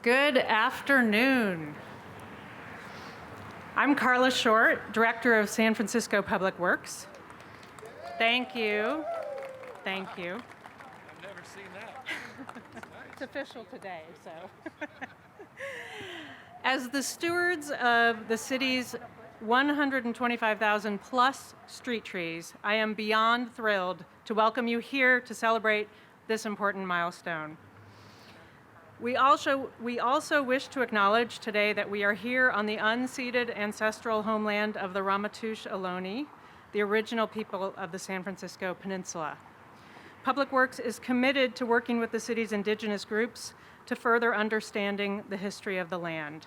Good afternoon. I'm Carla Short, Director of San Francisco Public Works. Thank you. Thank you. I've never seen that. It's official today, so. As the stewards of the city's 125,000 plus street trees, I am beyond thrilled to welcome you here to celebrate this important milestone. We also wish to acknowledge today that we are here on the unceded ancestral homeland of the Ramaytush Ohlone, the original people of the San Francisco Peninsula. Public Works is committed to working with the city's indigenous groups to further understanding the history of the land.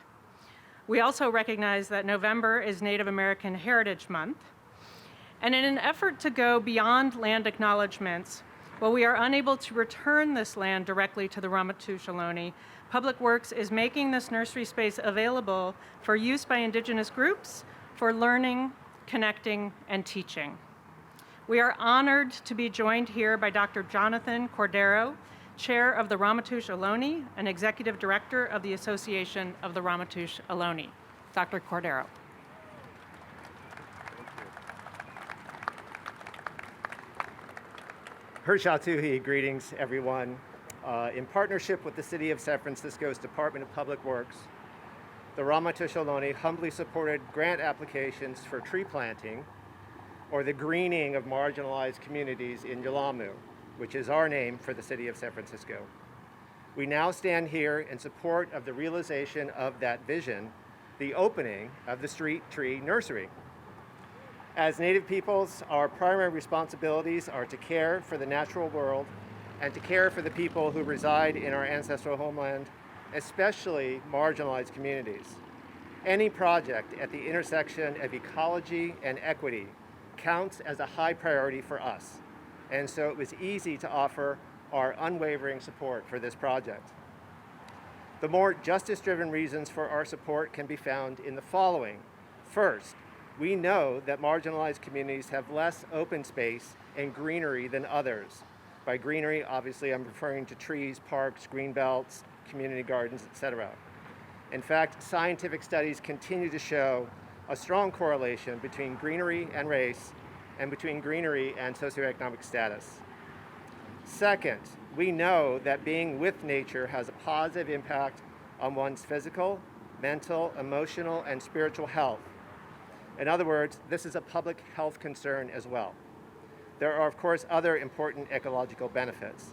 We also recognize that November is Native American Heritage Month. And in an effort to go beyond land acknowledgements, while we are unable to return this land directly to the Ramaytush Ohlone, Public Works is making this nursery space available for use by indigenous groups for learning, connecting, and teaching. We are honored to be joined here by Dr. Jonathan Cordero, Chair of the Ramaytush Ohlone and Executive Director of the Association of the Ramaytush Ohlone. Dr. Cordero. Hershatuhi, greetings everyone. In partnership with the City of San Francisco's Department of Public Works, the Ramaytush Ohlone humbly supported grant applications for tree planting or the greening of marginalized communities in Yalamu, which is our name for the City of San Francisco. We now stand here in support of the realization of that vision, the opening of the Street Tree Nursery. As Native peoples, our primary responsibilities are to care for the natural world and to care for the people who reside in our ancestral homeland, especially marginalized communities. Any project at the intersection of ecology and equity counts as a high priority for us, and so it was easy to offer our unwavering support for this project. The more justice-driven reasons for our support can be found in the following. First, we know that marginalized communities have less open space and greenery than others. By greenery, obviously, I'm referring to trees, parks, green belts, community gardens, etc. In fact, scientific studies continue to show a strong correlation between greenery and race and between greenery and socioeconomic status. Second, we know that being with nature has a positive impact on one's physical, mental, emotional, and spiritual health. In other words, this is a public health concern as well. There are, of course, other important ecological benefits.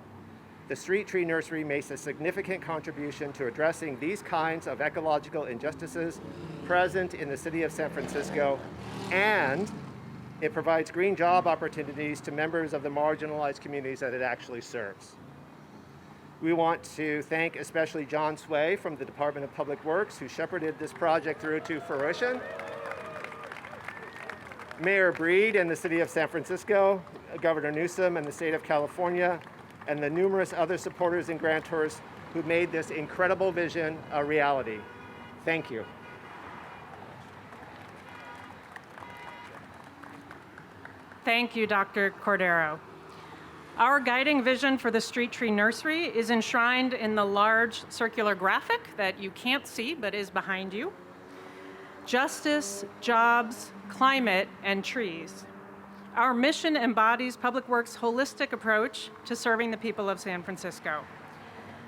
The Street Tree Nursery makes a significant contribution to addressing these kinds of ecological injustices present in the city of San Francisco, and it provides green job opportunities to members of the marginalized communities that it actually serves. We want to thank especially John Sway from the Department of Public Works, who shepherded this project through to fruition, Mayor Breed and the City of San Francisco, Governor Newsom and the State of California, and the numerous other supporters and grantors who made this incredible vision a reality. Thank you. Thank you, Dr. Cordero. Our guiding vision for the Street Tree Nursery is enshrined in the large circular graphic that you can't see but is behind you. Justice, jobs, climate, and trees. Our mission embodies Public Works' holistic approach to serving the people of San Francisco.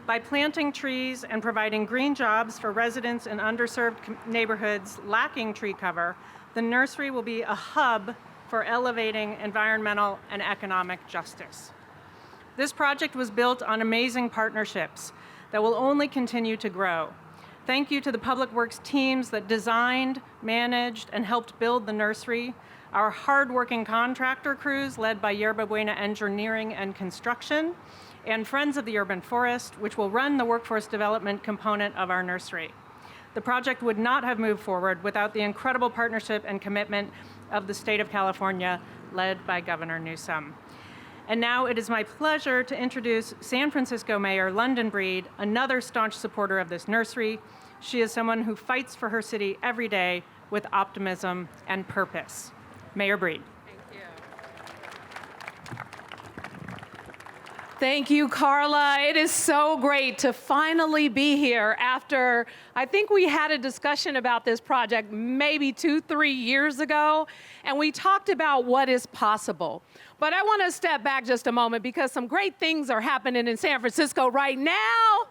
By planting trees and providing green jobs for residents in underserved neighborhoods lacking tree cover, the nursery will be a hub for elevating environmental and economic justice. This project was built on amazing partnerships that will only continue to grow. Thank you to the Public Works teams that designed, managed, and helped build the nursery, our hardworking contractor crews led by Yerba Buena Engineering and Construction, and Friends of the Urban Forest, which will run the workforce development component of our nursery. The project would not have moved forward without the incredible partnership and commitment of the state of California, led by Governor Newsom. And now it is my pleasure to introduce San Francisco Mayor London Breed, another staunch supporter of this nursery. She is someone who fights for her city every day with optimism and purpose. Mayor Breed. Thank you. Thank you, Carla. It is so great to finally be here after, I think we had a discussion about this project maybe 2-3 years ago, and we talked about what is possible. But I want to step back just a moment because some great things are happening in San Francisco right now.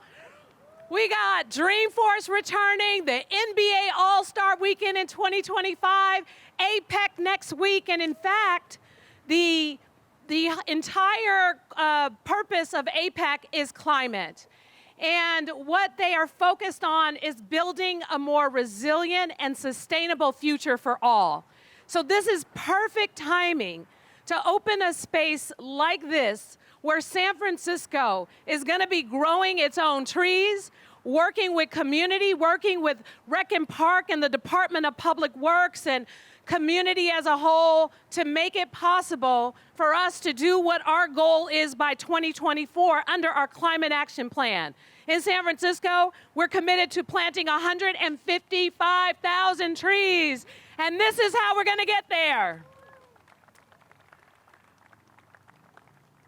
We got Dreamforce returning, the NBA All-Star Weekend in 2025, APEC next week, and in fact, the entire purpose of APEC is climate. And what they are focused on is building a more resilient and sustainable future for all. So this is perfect timing to open a space like this where San Francisco is going to be growing its own trees, working with community, working with Rec and Park and the Department of Public Works and community as a whole to make it possible for us to do what our goal is by 2024 under our climate action plan. In San Francisco, we're committed to planting 155,000 trees, and this is how we're going to get there.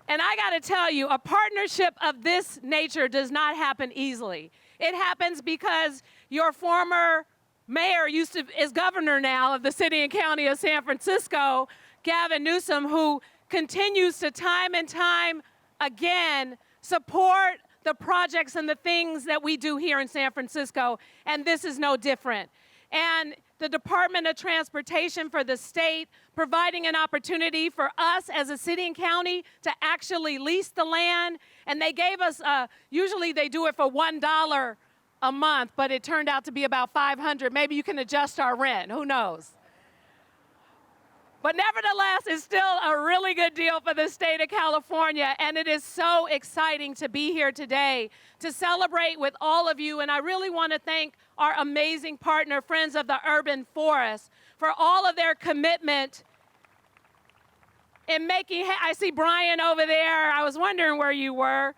And I got to tell you, a partnership of this nature does not happen easily. It happens because your former mayor is governor now of the city and county of San Francisco, Gavin Newsom, who continues to time and time again support the projects and the things that we do here in San Francisco, and this is no different. And the Department of Transportation for the state providing an opportunity for us as a city and county to actually lease the land, and they gave us, usually they do it for $1 a month, but it turned out to be about $500. Maybe you can adjust our rent, who knows? But nevertheless, it's still a really good deal for the state of California, and it is so exciting to be here today to celebrate with all of you, and I really want to thank our amazing partner, Friends of the Urban Forest, for all of their commitment in making, I see Brian over there, I was wondering where you were.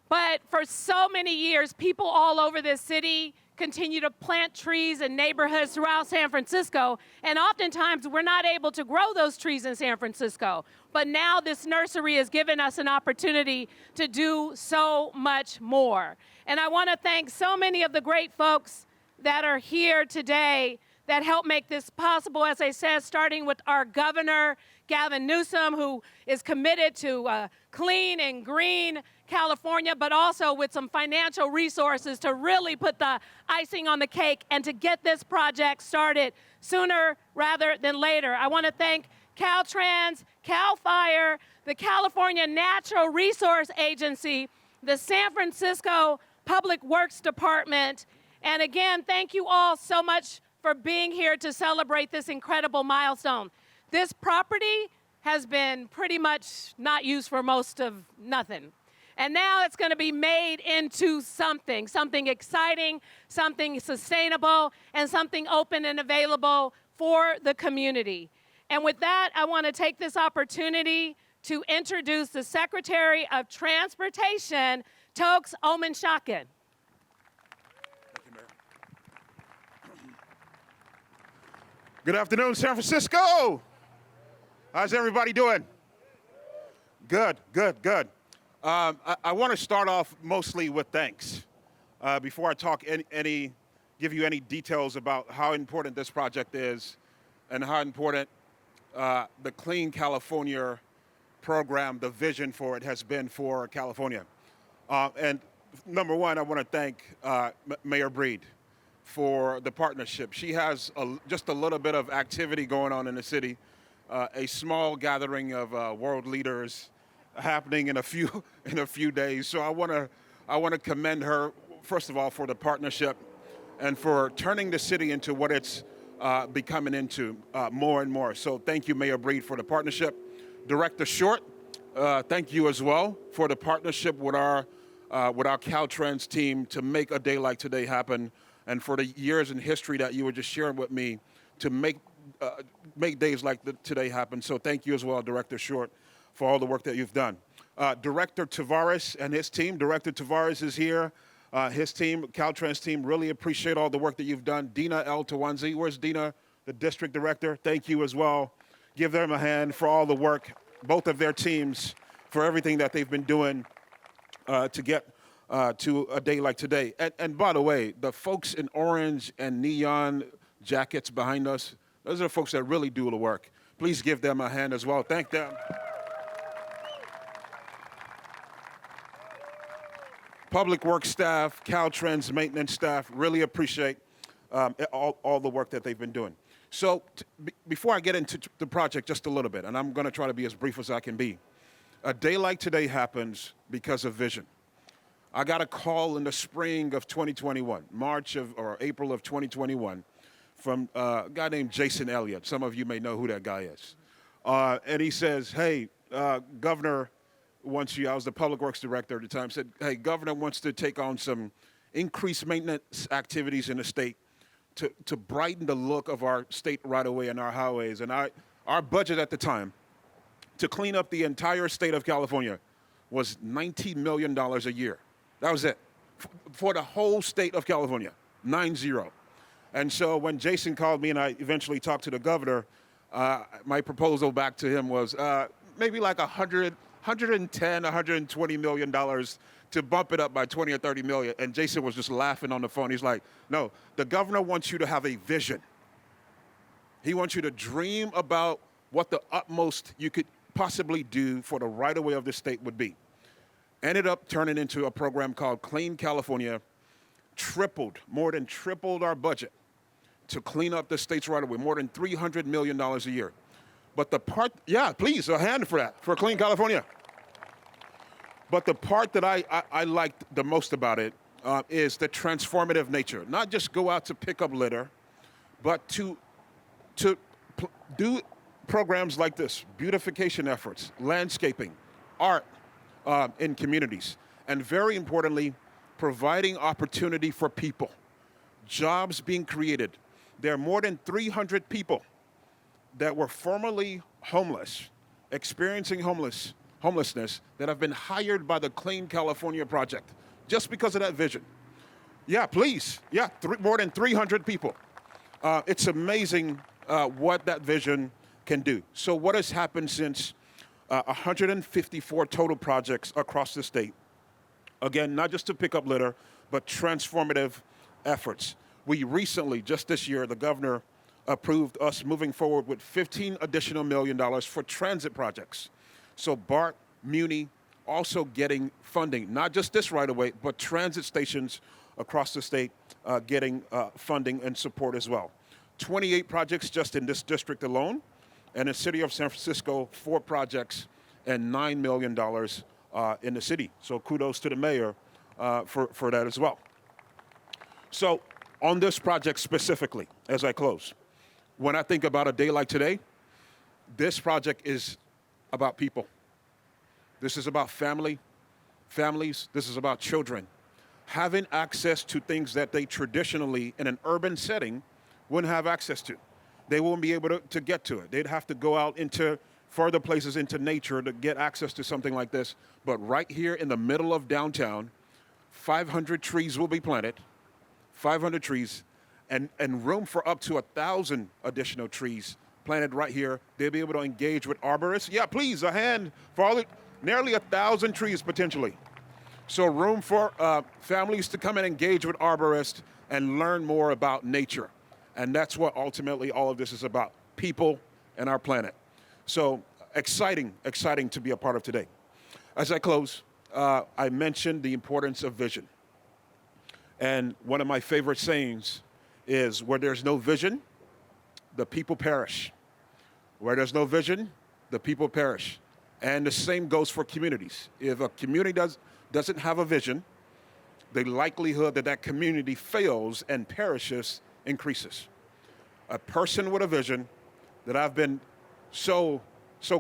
But for so many years, people all over this city continue to plant trees in neighborhoods throughout San Francisco, and oftentimes we're not able to grow those trees in San Francisco. But now this nursery has given us an opportunity to do so much more. And I want to thank so many of the great folks that are here today that help make this possible, as I said, starting with our governor, Gavin Newsom, who is committed to clean and green California, but also with some financial resources to really put the icing on the cake and to get this project started sooner rather than later. I want to thank Caltrans, Cal Fire, the California Natural Resource Agency, the San Francisco Public Works Department, and again, thank you all so much for being here to celebrate this incredible milestone. This property has been pretty much not used for most of nothing. And now it's going to be made into something exciting, something sustainable, and something open and available for the community. And with that, I want to take this opportunity to introduce the Secretary of Transportation, Tokes Omishakin. Good afternoon, San Francisco. How's everybody doing? Good, good, good. I want to start off mostly with thanks before I talk give you any details about how important this project is and how important the Clean California program, the vision for it has been for California. And number one, I want to thank Mayor Breed for the partnership. She has just a little bit of activity going on in the city, a small gathering of world leaders happening in a few days. So I want to commend her first of all for the partnership and for turning the city into what it's becoming into more and more. So thank you, Mayor Breed, for the partnership. Director Short, thank you as well for the partnership with our Caltrans team to make a day like today happen, and for the years in history that you were just sharing with me to make days like today happen. So thank you as well, Director Short, for all the work that you've done. Director Tavares and his team. Director Tavares is here. His team, Caltrans team, really appreciate all the work that you've done. Dina El Tawanzi, where's Dina, the district director? Thank you as well. Give them a hand for all the work, both of their teams, for everything that they've been doing to get to a day like today. And by the way, the folks in orange and neon jackets behind us, those are the folks that really do the work. Please give them a hand as well. Thank them. Public Works staff, Caltrans maintenance staff, really appreciate all the work that they've been doing. So before I get into the project just a little bit, and I'm going to try to be as brief as I can be, a day like today happens because of vision. I got a call in the spring of 2021, April of 2021, from a guy named Jason Elliott. Some of you may know who that guy is. And he says, hey, Governor wants you, I was the public works director at the time, said, hey, Governor wants to take on some increased maintenance activities in the state to brighten the look of our state right-of-way and our highways. And our budget at the time to clean up the entire state of California was $19 million a year. That was it. For the whole state of California, 90. And so when Jason called me and I eventually talked to the governor, my proposal back to him was maybe like $110, $120 million to bump it up by 20 or 30 million. And Jason was just laughing on the phone. He's like, no, the governor wants you to have a vision. He wants you to dream about what the utmost you could possibly do for the right-of-way of the state would be. Ended up turning into a program called Clean California, more than tripled our budget to clean up the state's right-of-way, more than $300 million a year. But the part, yeah, please, a hand for that, for Clean California. But the part that I liked the most about it is the transformative nature. Not just go out to pick up litter, but to do programs like this, beautification efforts, landscaping, art in communities, and very importantly, providing opportunity for people, jobs being created. There are more than 300 people that were formerly homeless, experiencing homelessness, that have been hired by the Clean California Project just because of that vision. Yeah, please. Yeah, more than 300 people. It's amazing what that vision can do. So what has happened since 154 total projects across the state? Again, not just to pick up litter, but transformative efforts. We recently, just this year, the governor approved us moving forward with $15 additional million for transit projects. So BART, Muni, also getting funding, not just this right away, but transit stations across the state getting funding and support as well. 28 projects just in this district alone, and in the city of San Francisco, 4 projects and $9 million in the city. So kudos to the mayor for that as well. So on this project specifically, as I close, when I think about a day like today, this project is about people. This is about families. This is about children. Having access to things that they traditionally, in an urban setting, wouldn't have access to. They won't be able to get to it. They'd have to go out into further places, into nature, to get access to something like this. But right here in the middle of downtown, 500 trees will be planted, 500 trees, and room for up to 1,000 additional trees planted right here. They'll be able to engage with arborists. Yeah, please, a hand for nearly 1,000 trees potentially. So room for families to come and engage with arborists and learn more about nature. And that's what ultimately all of this is about, people and our planet. So exciting to be a part of today. As I close, I mentioned the importance of vision. And one of my favorite sayings is, where there's no vision, the people perish. Where there's no vision, the people perish. And the same goes for communities. If a community doesn't have a vision, the likelihood that that community fails and perishes increases. A person with a vision that I've been so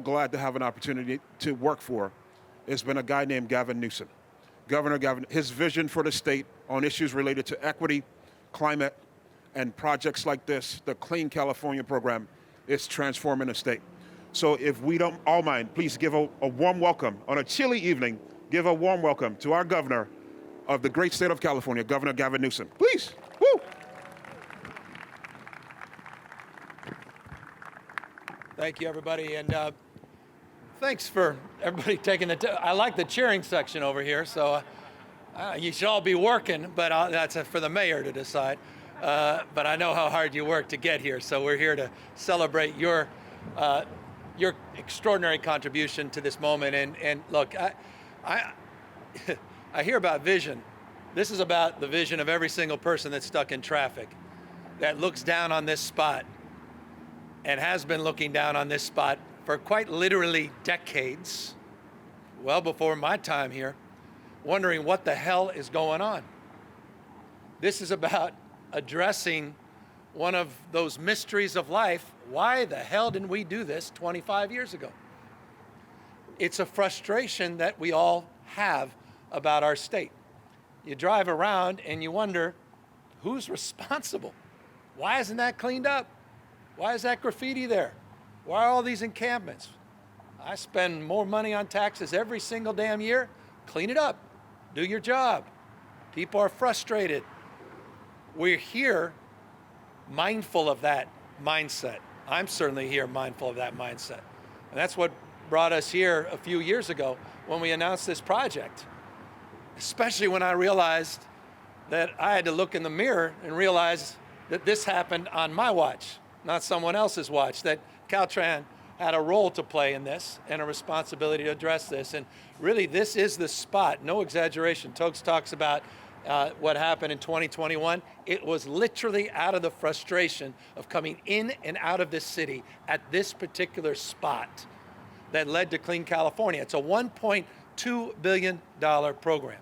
glad to have an opportunity to work for has been a guy named Gavin Newsom. Governor Gavin, his vision for the state on issues related to equity, climate, and projects like this, the Clean California program, is transforming the state. So if we don't all mind, please give a warm welcome on a chilly evening, give a warm welcome to our governor of the great state of California, Governor Gavin Newsom. Please, woo! Thank you, everybody. And Thanks for everybody taking the I like the cheering section over here, so you should all be working, but that's for the mayor to decide. But I know how hard you work to get here, so we're here to celebrate your extraordinary contribution to this moment. And look, I hear about vision. This is about the vision of every single person that's stuck in traffic, that looks down on this spot and has been looking down on this spot for quite literally decades, well before my time here, wondering what the hell is going on. This is about addressing one of those mysteries of life. Why the hell didn't we do this 25 years ago? It's a frustration that we all have about our state. You drive around and you wonder, who's responsible? Why isn't that cleaned up? Why is that graffiti there? Why are all these encampments? I spend more money on taxes every single damn year. Clean it up. Do your job. People are frustrated. We're here mindful of that mindset. I'm certainly here mindful of that mindset. And that's what brought us here a few years ago when we announced this project. Especially when I realized that I had to look in the mirror and realize that this happened on my watch, not someone else's watch, that Caltrans had a role to play in this and a responsibility to address this. And really, this is the spot, no exaggeration. Tokes talks about what happened in 2021. It was literally out of the frustration of coming in and out of this city at this particular spot that led to Clean California. It's a $1.2 billion program,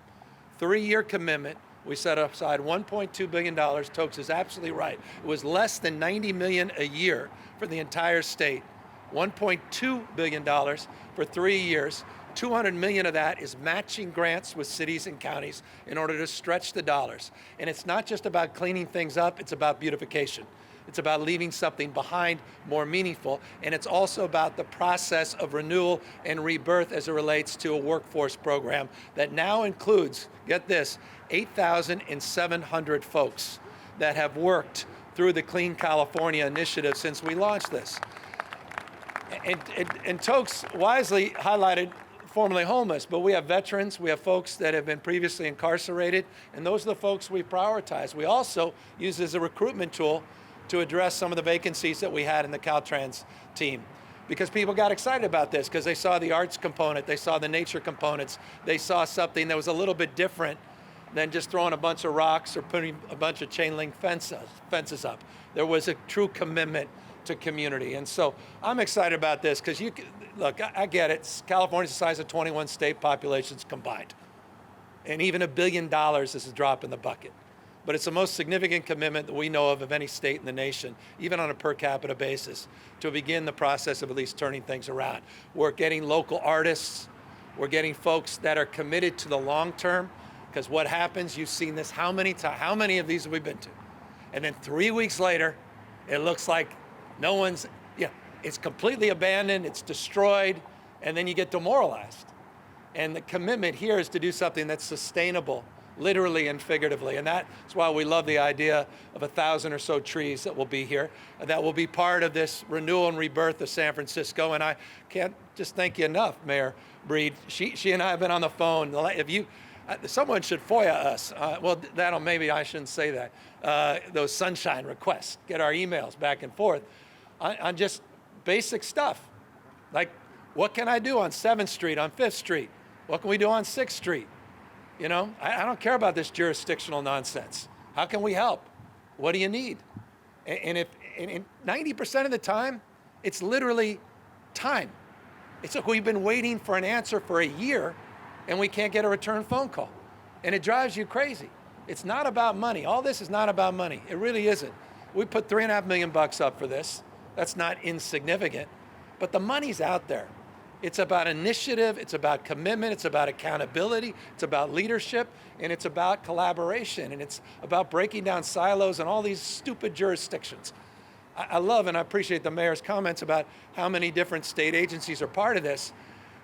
3-year commitment. We set aside $1.2 billion. Tokes is absolutely right. It was less than $90 million a year for the entire state. $1.2 billion for 3 years. $200 million of that is matching grants with cities and counties in order to stretch the dollars. And it's not just about cleaning things up, it's about beautification. It's about leaving something behind more meaningful. And it's also about the process of renewal and rebirth as it relates to a workforce program that now includes, get this, 8,700 folks that have worked through the Clean California initiative since we launched this. And Tokes wisely highlighted formerly homeless, but we have veterans, we have folks that have been previously incarcerated, and those are the folks we prioritize. We also use it as a recruitment tool to address some of the vacancies that we had in the Caltrans team. Because people got excited about this, because they saw the arts component, they saw the nature components, they saw something that was a little bit different than just throwing a bunch of rocks or putting a bunch of chain link fences up. There was a true commitment to community. And so I'm excited about this because look, I get it. California's the size of 21 state populations combined. And even $1 billion is a drop in the bucket. But it's the most significant commitment that we know of any state in the nation, even on a per capita basis, to begin the process of at least turning things around. We're getting local artists. We're getting folks that are committed to the long term. Because what happens, you've seen this how many times, how many of these have we been to? And then 3 weeks later, it looks like no one's, it's completely abandoned, it's destroyed, and then you get demoralized. And the commitment here is to do something that's sustainable, literally and figuratively. And that's why we love the idea of 1,000 or so trees that will be here, that will be part of this renewal and rebirth of San Francisco. And I can't just thank you enough, Mayor Breed. She and I have been on the phone. Someone should FOIA us. Maybe I shouldn't say that. Those sunshine requests, get our emails back and forth on just basic stuff. Like, what can I do on 7th Street, on 5th Street? What can we do on 6th Street? I don't care about this jurisdictional nonsense. How can we help? What do you need? And 90% of the time, it's literally time. It's like we've been waiting for an answer for a year and we can't get a return phone call. And it drives you crazy. It's not about money. All this is not about money. It really isn't. We put $3.5 million up for this. That's not insignificant, but the money's out there. It's about initiative, it's about commitment, it's about accountability, it's about leadership, and it's about collaboration, and it's about breaking down silos and all these stupid jurisdictions. I love and I appreciate the mayor's comments about how many different state agencies are part of this,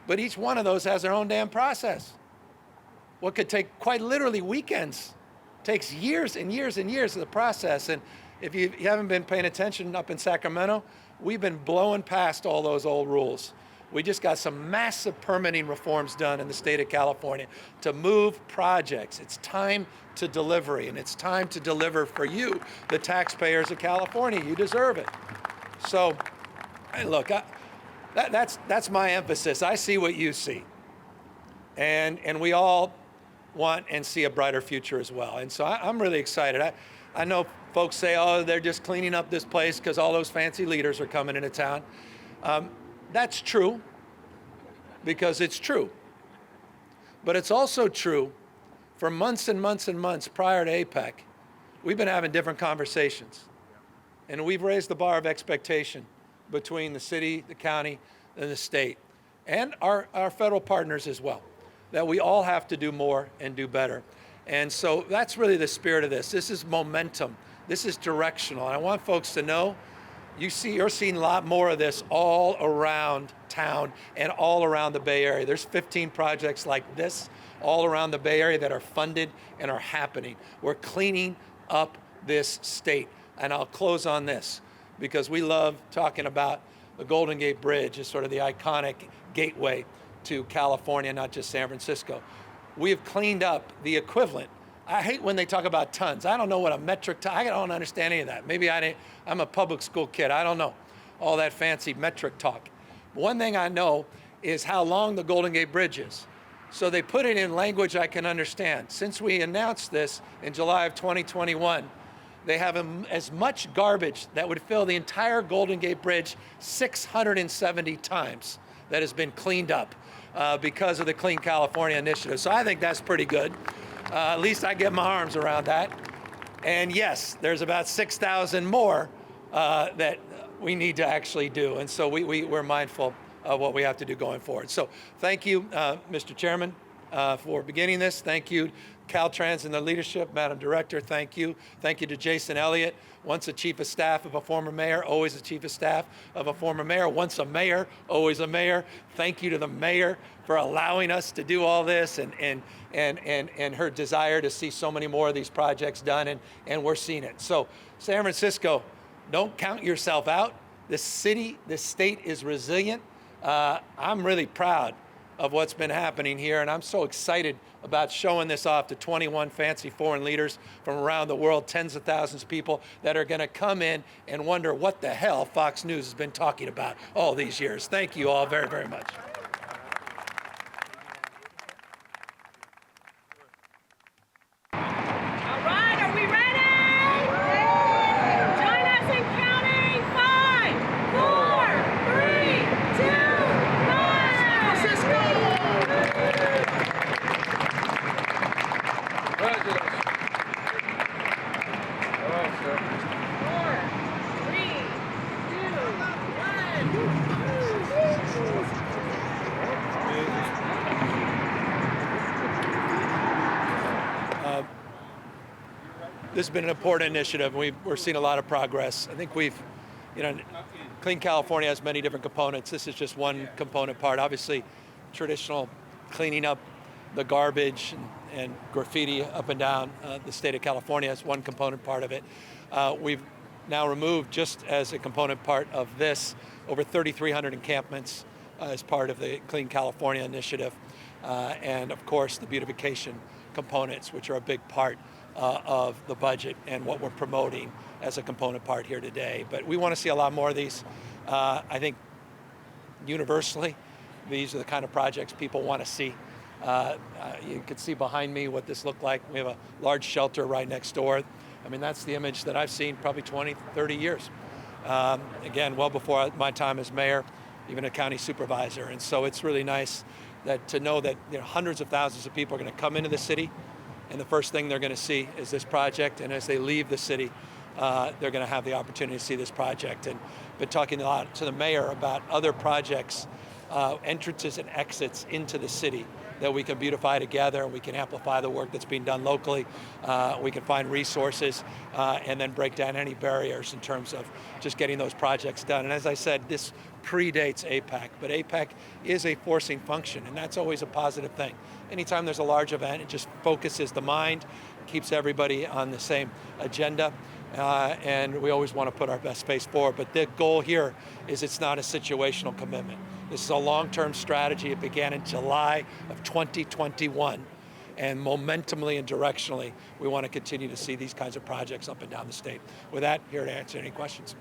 but each one of those has their own damn process. What could take quite literally weekends takes years and years and years of the process. And if you haven't been paying attention up in Sacramento, we've been blowing past all those old rules. We just got some massive permitting reforms done in the state of California to move projects. It's time to delivery, and it's time to deliver for you, the taxpayers of California. You deserve it. So, hey, look, that's my emphasis. I see what you see. And we all want and see a brighter future as well. And so I'm really excited. I know folks say, oh, they're just cleaning up this place because all those fancy leaders are coming into town. That's true, because it's true. But it's also true for months and months and months prior to APEC, we've been having different conversations. And we've raised the bar of expectation between the city, the county, and the state, and our federal partners as well, that we all have to do more and do better. And so that's really the spirit of this. This is momentum. This is directional. And I want folks to know you're seeing a lot more of this all around town and all around the Bay Area. There's 15 projects like this all around the Bay Area that are funded and are happening. We're cleaning up this state. And I'll close on this, because we love talking about the Golden Gate Bridge as sort of the iconic gateway to California, not just San Francisco. We have cleaned up the equivalent. I hate when they talk about tons. I don't know what a metric ton, I don't understand any of that. Maybe I'm a public school kid. I don't know all that fancy metric talk. One thing I know is how long the Golden Gate Bridge is. So they put it in language I can understand. Since we announced this in July of 2021, they have as much garbage that would fill the entire Golden Gate Bridge 670 times that has been cleaned up because of the Clean California initiative. So I think that's pretty good. At least I get my arms around that. And yes, there's about 6,000 more that we need to actually do. And so we're mindful of what we have to do going forward. So thank you, Mr. Chairman, for beginning this. Thank you, Caltrans and the leadership. Madam Director, thank you. Thank you to Jason Elliott, once a chief of staff of a former mayor, always a chief of staff of a former mayor, once a mayor, always a mayor. Thank you to the mayor for allowing us to do all this, and her desire to see so many more of these projects done, and we're seeing it. So San Francisco, don't count yourself out. The city, the state is resilient. I'm really proud of what's been happening here, and I'm so excited about showing this off to 21 fancy foreign leaders from around the world, tens of thousands of people that are going to come in and wonder what the hell Fox News has been talking about all these years. Thank you all very, very much. This has been an important initiative. We're seeing a lot of progress. I think Clean California has many different components. This is just one component part. Obviously, traditional cleaning up the garbage and graffiti up and down the state of California is one component part of it. We've now removed, just as a component part of this, over 3,300 encampments as part of the Clean California initiative. And of course, the beautification components, which are a big part of the budget and what we're promoting as a component part here today. But we want to see a lot more of these. I think universally, these are the kind of projects people want to see. You can see behind me what this looked like. We have a large shelter right next door. I mean, that's the image that I've seen probably 20, 30 years. Again, well before my time as mayor, even a county supervisor. And so it's really nice to know that hundreds of thousands of people are going to come into the city, and the first thing they're going to see is this project. And as they leave the city, they're going to have the opportunity to see this project. And been talking a lot to the mayor about other projects, entrances and exits into the city that we can beautify together, and we can amplify the work that's being done locally. We can find resources and then break down any barriers in terms of just getting those projects done. And as I said, this predates APEC, but APEC is a forcing function, and that's always a positive thing. Anytime there's a large event, it just focuses the mind, keeps everybody on the same agenda, and we always want to put our best face forward. But the goal here is it's not a situational commitment. This is a long-term strategy. It began in July of 2021. And momentumly and directionally, we want to continue to see these kinds of projects up and down the state. With that, here to answer any questions.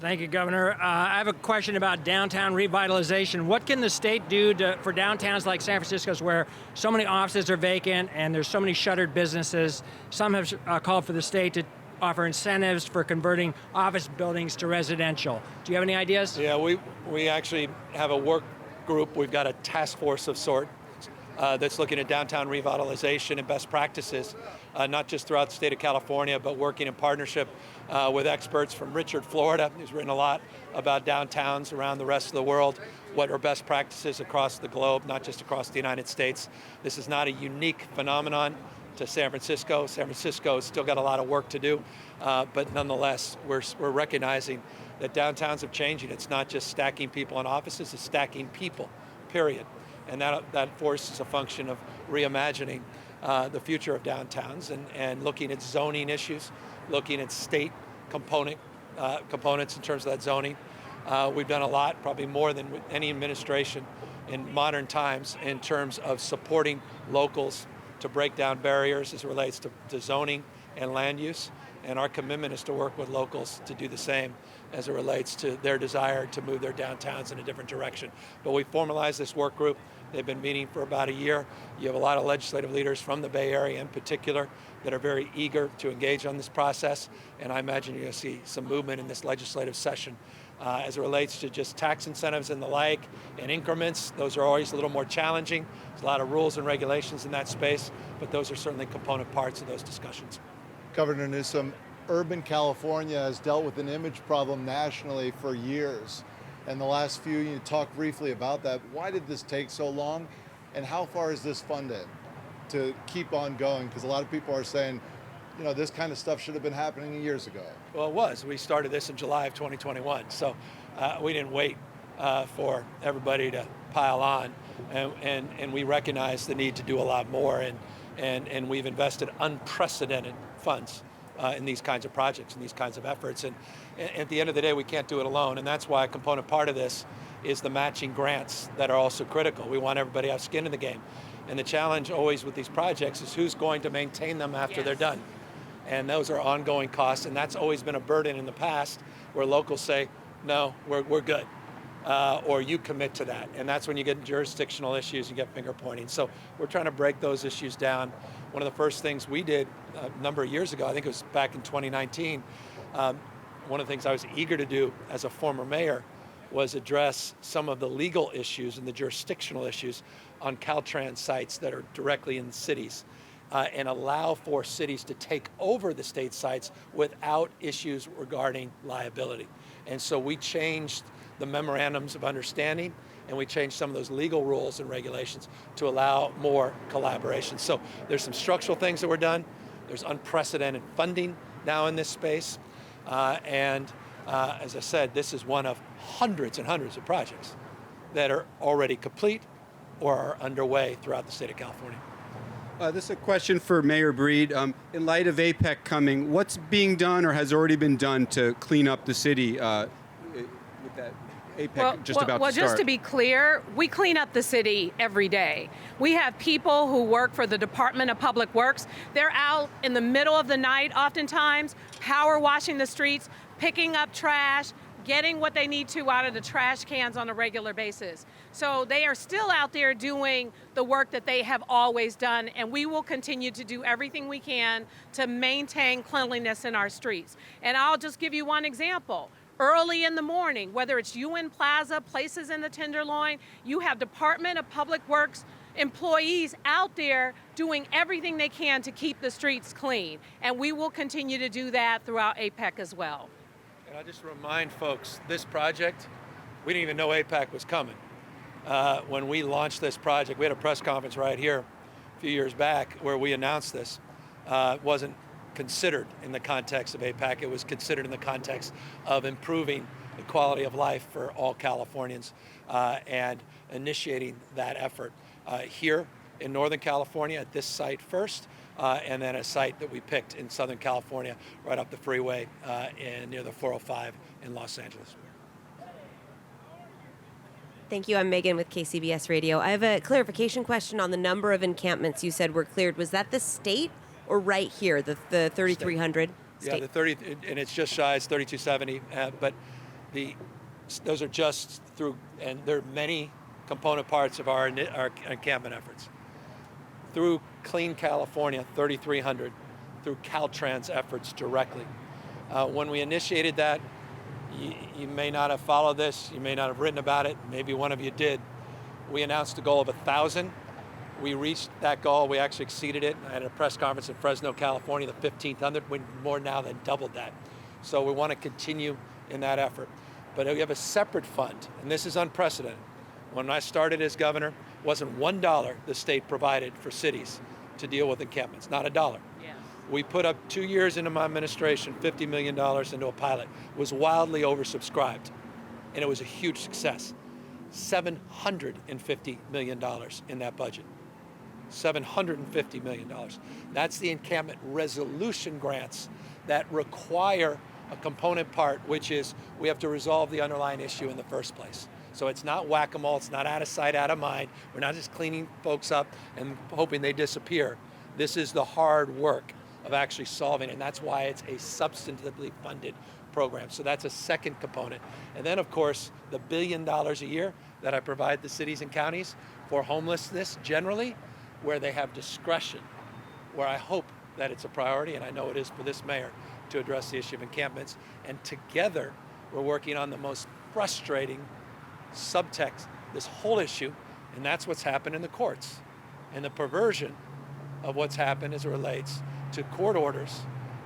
Thank you, Governor. I have a question about downtown revitalization. What can the state do for downtowns like San Francisco's, where so many offices are vacant and there's so many shuttered businesses? Some have called for the state to offer incentives for converting office buildings to residential. Do you have any ideas? Yeah, we actually have a work group. We've got a task force of sort that's looking at downtown revitalization and best practices, not just throughout the state of California, but working in partnership with experts from Richard, Florida, who's written a lot about downtowns around the rest of the world, what are best practices across the globe, not just across the United States. This is not a unique phenomenon to San Francisco. San Francisco has still got a lot of work to do, but nonetheless, we're recognizing that downtowns are changing. It's not just stacking people in offices, it's stacking people, period. And that force is a function of reimagining the future of downtowns and looking at zoning issues, looking at state components in terms of that zoning. We've done a lot, probably more than any administration in modern times, in terms of supporting locals to break down barriers as it relates to zoning and land use. And our commitment is to work with locals to do the same as it relates to their desire to move their downtowns in a different direction. But we formalized this work group. They've been meeting for about a year. You have a lot of legislative leaders from the Bay Area in particular that are very eager to engage on this process. And I imagine you're going to see some movement in this legislative session. As it relates to just tax incentives and the like, and increments, those are always a little more challenging. There's a lot of rules and regulations in that space, but those are certainly component parts of those discussions. Governor Newsom, urban California has dealt with an image problem nationally for years. And the last few, you talked briefly about that. Why did this take so long? And how far is this funded to keep on going? Because a lot of people are saying, you know, this kind of stuff should have been happening years ago. Well, it was. We started this in July of 2021. So we didn't wait for everybody to pile on. And we recognize the need to do a lot more. And we've invested unprecedented funds in these kinds of projects and these kinds of efforts. And at the end of the day, we can't do it alone. And that's why a component part of this is the matching grants that are also critical. We want everybody to have skin in the game. And the challenge always with these projects is who's going to maintain them after they're done. And those are ongoing costs. And that's always been a burden in the past where locals say, no, we're good. Or you commit to that. And that's when you get jurisdictional issues, you get finger pointing. So we're trying to break those issues down. One of the first things we did a number of years ago, I think it was back in 2019, one of the things I was eager to do as a former mayor was address some of the legal issues and the jurisdictional issues on Caltrans sites that are directly in cities. And allow for cities to take over the state sites without issues regarding liability. And so we changed the memorandums of understanding, and we changed some of those legal rules and regulations to allow more collaboration. So there's some structural things that were done. There's unprecedented funding now in this space. And as I said, this is one of hundreds and hundreds of projects that are already complete or are underway throughout the state of California. This is a question for Mayor Breed. In light of APEC coming, what's being done or has already been done to clean up the city with that APEC just about to start? Just to be clear, we clean up the city every day. We have people who work for the Department of Public Works. They're out in the middle of the night, oftentimes, power washing the streets, picking up trash, getting what they need to out of the trash cans on a regular basis. So they are still out there doing the work that they have always done, and we will continue to do everything we can to maintain cleanliness in our streets. And I'll just give you one example. Early in the morning, whether it's UN Plaza, places in the Tenderloin, you have Department of Public Works employees out there doing everything they can to keep the streets clean. And we will continue to do that throughout APEC as well. And I'll just remind folks, this project, we didn't even know APEC was coming. When we launched this project, we had a press conference right here a few years back where we announced this. It wasn't considered in the context of APEC. It was considered in the context of improving the quality of life for all Californians and initiating that effort here in Northern California at this site first, and then a site that we picked in Southern California right up the freeway and near the 405 in Los Angeles. Thank you. I'm Megan with KCBS Radio. I have a clarification question on the number of encampments you said were cleared. Was that the state or right here, the 3,300? Yeah, the 30, and it's just shy, it's 3,270, but those are just through, and there are many component parts of our encampment efforts. Through Clean California, 3,300, through Caltrans efforts directly. When we initiated that, you may not have followed this, you may not have written about it, maybe one of you did. We announced a goal of 1,000. We reached that goal, we actually exceeded it. I had a press conference in Fresno, California, the 1,500, we're more now than doubled that. So we want to continue in that effort. But we have a separate fund, and this is unprecedented. When I started as governor, it wasn't $1 the state provided for cities to deal with encampments, not $1. Yeah. We put up 2 years into my administration, $50 million into a pilot. It was wildly oversubscribed, and it was a huge success. $750 million in that budget. $750 million. That's the encampment resolution grants that require a component part, which is we have to resolve the underlying issue in the first place. So it's not whack-a-mole, it's not out of sight, out of mind. We're not just cleaning folks up and hoping they disappear. This is the hard work of actually solving it, and that's why it's a substantively funded program. So that's a second component. And then, of course, the $1 billion a year that I provide the cities and counties for homelessness generally, where they have discretion, where I hope that it's a priority, and I know it is for this mayor, to address the issue of encampments. And together, we're working on the most frustrating subtext, this whole issue, and that's what's happened in the courts. And the perversion of what's happened as it relates to court orders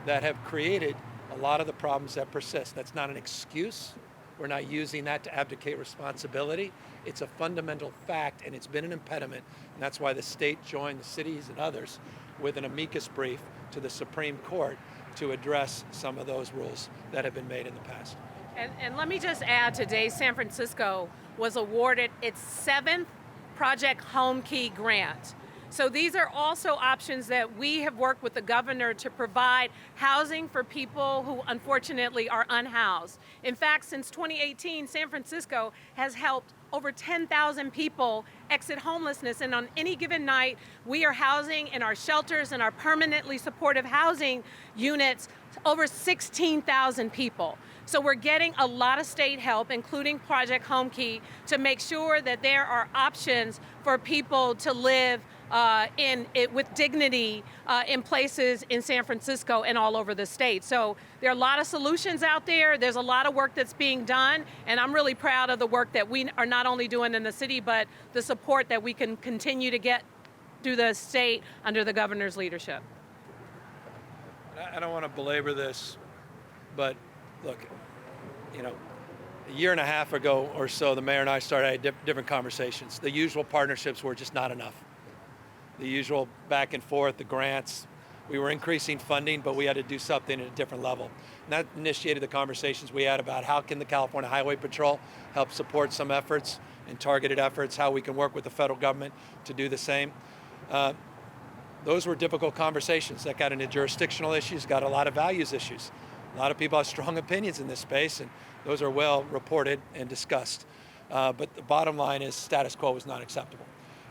that have created a lot of the problems that persist. That's not an excuse. We're not using that to abdicate responsibility. It's a fundamental fact, and it's been an impediment, and that's why the state joined the cities and others with an amicus brief to the Supreme Court to address some of those rules that have been made in the past. And let me just add, today San Francisco was awarded its 7th Project Home Key grant. So these are also options that we have worked with the governor to provide housing for people who unfortunately are unhoused. In fact, since 2018, San Francisco has helped over 10,000 people exit homelessness, and on any given night, we are housing in our shelters and our permanently supportive housing units over 16,000 people. So we're getting a lot of state help, including Project Home Key, to make sure that there are options for people to live with dignity in places in San Francisco and all over the state. So there are a lot of solutions out there. There's a lot of work that's being done, and I'm really proud of the work that we are not only doing in the city, but the support that we can continue to get through the state under the governor's leadership. I don't want to belabor this, but look, a year and a half ago or so, the mayor and I started different conversations. The usual partnerships were just not enough. The usual back and forth, the grants. We were increasing funding, but we had to do something at a different level. And that initiated the conversations we had about how can the California Highway Patrol help support some efforts and targeted efforts, how we can work with the federal government to do the same. Those were difficult conversations that got into jurisdictional issues, got a lot of values issues. A lot of people have strong opinions in this space, and those are well reported and discussed. But the bottom line is status quo is not acceptable.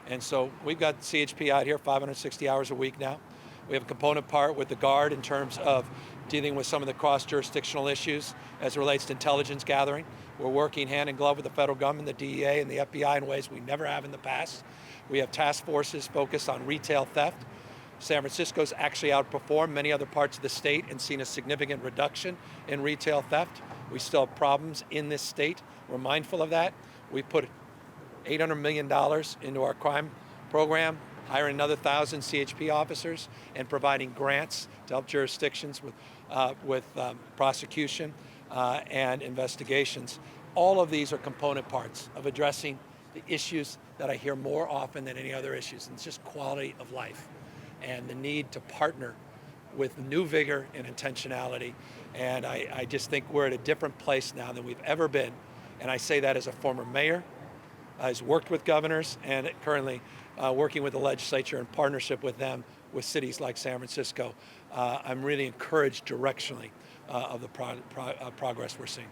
And so we've got CHP out here 560 hours a week now. We have a component part with the Guard in terms of dealing with some of the cross-jurisdictional issues as it relates to intelligence gathering. We're working hand in glove with the federal government, the DEA, and the FBI in ways we never have in the past. We have task forces focused on retail theft. San Francisco's actually outperformed many other parts of the state and seen a significant reduction in retail theft. We still have problems in this state. We're mindful of that. We put $800 million into our crime program, hiring another 1,000 CHP officers, and providing grants to help jurisdictions with prosecution and investigations. All of these are component parts of addressing the issues that I hear more often than any other issues, and it's just quality of life and the need to partner with new vigor and intentionality. And I just think we're at a different place now than we've ever been. And I say that as a former mayor, has worked with governors, and currently working with the legislature in partnership with them, with cities like San Francisco. I'm really encouraged directionally of the progress we're seeing.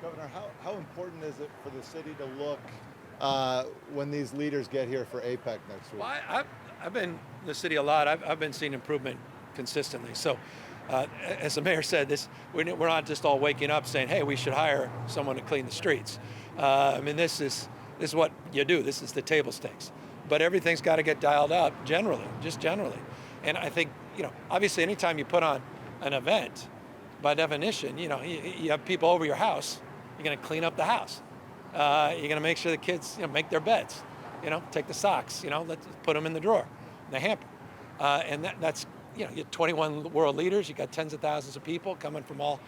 Governor, how important is it for the city to look when these leaders get here for APEC next week? Well, I've been in the city a lot. I've been seeing improvement consistently. So, as the mayor said, we're not just all waking up saying, "Hey, we should hire someone to clean the streets." I mean, this is what you do. This is the table stakes. But everything's got to get dialed up generally, just generally. And I think, obviously, anytime you put on an event, by definition, you have people over your house. You're going to clean up the house. You're going to make sure the kids, make their beds. Take the socks. Let's put them in the drawer, in the hamper. And that's, you have 21 world leaders. You got tens of thousands of people coming from all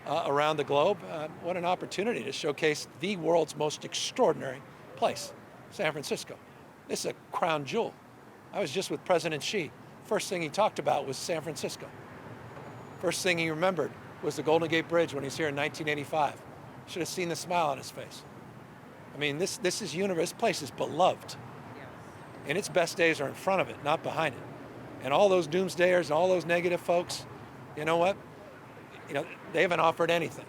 around the globe. What an opportunity to showcase the world's most extraordinary place, San Francisco. This is a crown jewel. I was just with President Xi. First thing he talked about was San Francisco. First thing he remembered was the Golden Gate Bridge when he was here in 1985. Should have seen the smile on his face. I mean, this is universe. This place is beloved. And its best days are in front of it, not behind it. And all those doomsdayers and all those negative folks, you know what? They haven't offered anything.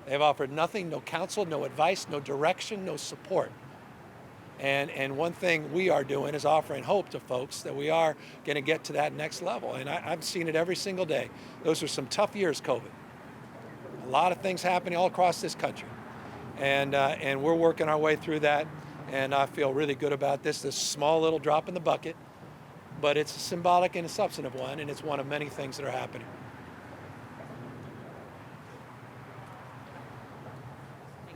They've offered nothing, no counsel, no advice, no direction, no support. And one thing we are doing is offering hope to folks that we are going to get to that next level. And I've seen it every single day. Those were some tough years, COVID. A lot of things happening all across this country. And we're working our way through that. And I feel really good about this small little drop in the bucket. But it's a symbolic and a substantive one, and it's one of many things that are happening.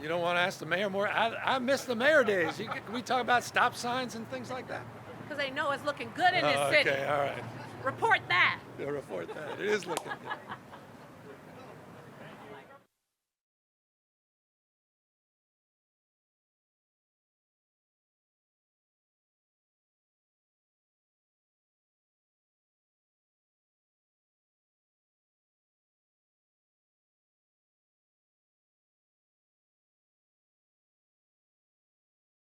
You don't want to ask the mayor more? I miss the mayor days. Can we talk about stop signs and things like that? Because they know it's looking good in this city. Okay, all right. Report that. Yeah, report that. It is looking good.